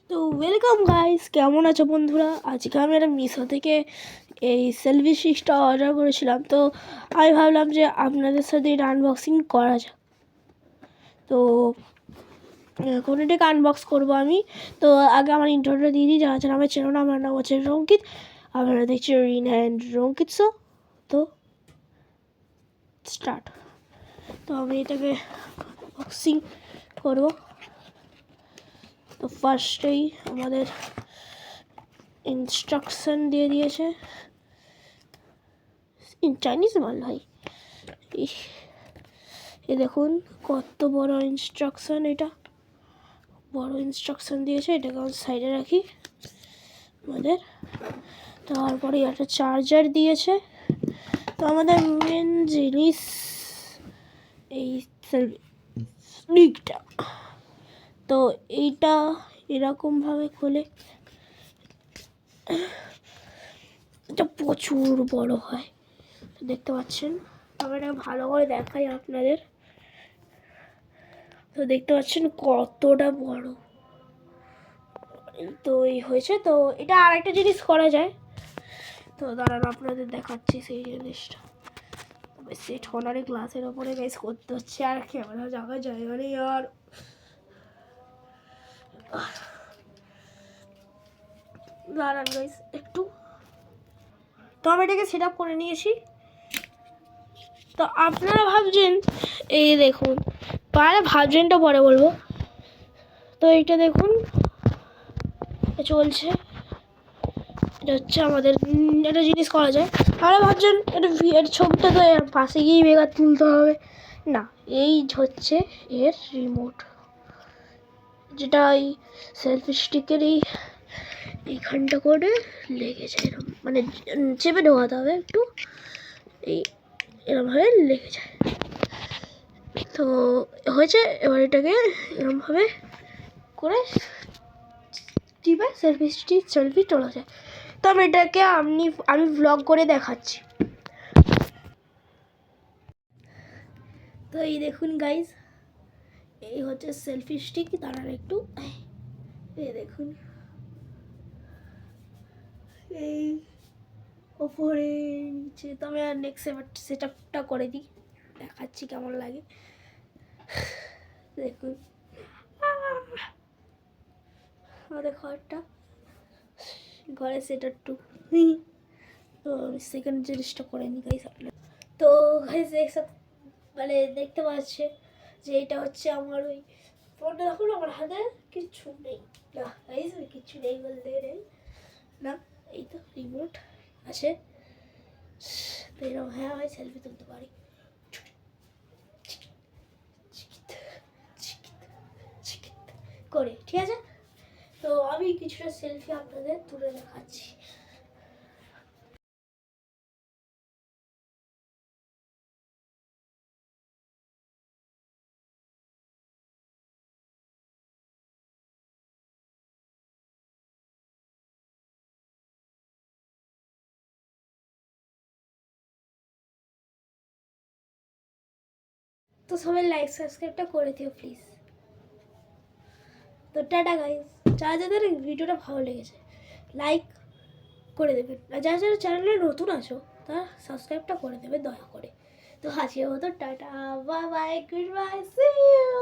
তো welcome guys, কেমন আছো বন্ধুরা? আজকে আমি একটা মিশো থেকে এই সেলফি স্টিকটা অর্ডার করেছিলাম। তো আমি ভাবলাম যে আপনাদের সাথে এটা আনবক্সিং করা যাক। তো এখন এটাকে আনবক্স করবো আমি। তো আগে আমার ইন্ট্রোটা দিয়ে দিই, যারা আমার চ্যানেল, আমার নাম হচ্ছে রঙ্কিত, আপনারা দেখছি রিন অ্যান্ড রঙ্কিত শো। তো স্টার্ট। তো আমি এটাকে আনবক্সিং করবো। তো ফার্স্টেই আমাদের ইনস্ট্রাকশন দিয়ে দিয়েছে, চাইনিজ মাল ভাই। এ দেখুন কত বড় ইনস্ট্রাকশন, এটা বড় ইনস্ট্রাকশন দিয়েছে। এটাকে আমি সাইডে রাখি আমাদের। তারপরে একটা চার্জার দিয়েছে। তো আমাদের মেন জিনিস এই স্টিকটা। তো এইটা এরকমভাবে খোলে, এটা প্রচুর বড় হয়, দেখতে পাচ্ছেন। আমি এটা ভালো করে দেখাই আপনাদের। তো দেখতে পাচ্ছেন কতটা বড়। তো এই হয়েছে। তো এটা আর একটা জিনিস করা যায়, তো দাঁড়ান আপনাদের দেখাচ্ছি সেই জিনিসটা। সেট হনারে গ্লাসের ওপরে গাইস করতে হচ্ছে, আর ক্যামেরা জায়গায় জায়গা নেই। আর দাঁড়ান গাইস একটু। তো আমি এটাকে সেট আপ করে নিয়েছি। তো আপনারা ভাবছেন, এই দেখুন, ভাবছেনটা পরে বলবো। তো এইটা দেখুন চলছে। এটা হচ্ছে আমাদের একটা জিনিস করা যায়। আর ভাবছেন এর ছবিটা তো এর পাশে গিয়েই বেকার তুলতে হবে না, এই হচ্ছে এর রিমোট, যেটা এই সেলফি স্টিকের এইখানটা করে লেগেছে, এরকম মানে চেপে ঢোকাতে হবে একটু, এই এরকমভাবে লেগে যায়। তো হয়েছে। এবার এটাকে এরকমভাবে করে টিপে সেলফি তোলা যায়। তো আমি এটাকে আমি ভ্লগ করে দেখাচ্ছি। তো এই দেখুন গাইজ, এই হচ্ছে সেলফি স্টিক। দাঁড়ান একটু, এই দেখুন, এই ওপরে নিচে। তো আমি আর নেক্সট সেট আপটা করে দিই, দেখাচ্ছি কেমন লাগে। দেখুন আমাদের ঘরে সেট টু। তো আমি সেকেন্ড জিনিসটা করে নিই গাইজ আপনার। তো গাইজ একসাথে মানে দেখতে পাচ্ছে যে এটা হচ্ছে আমার ওই ফোনটা। দেখুন আমার হাতে কিচ্ছু নেই, না গাইজ কিচ্ছু নেই বলতে নেই না, এই তো রিমোট আছে। তো এরকম হ্যাঁ আমি সেলফি তুলতে পারি করে, ঠিক আছে। তো আমি কিছুটা সেলফি আপনাদের তুলে দেখাচ্ছি। তো সবাই লাইক সাবস্ক্রাইবটা করে দিও প্লিজ। তো টাটা গাইস, যারা যাদের ভিডিওটা ভালো লেগেছে লাইক করে দেবেন, আর যারা যারা চ্যানেলে নতুন আছো তারা সাবস্ক্রাইবটা করে দেবে দয়া করে। তো আজকের মতো tata, bye bye, good bye, see you.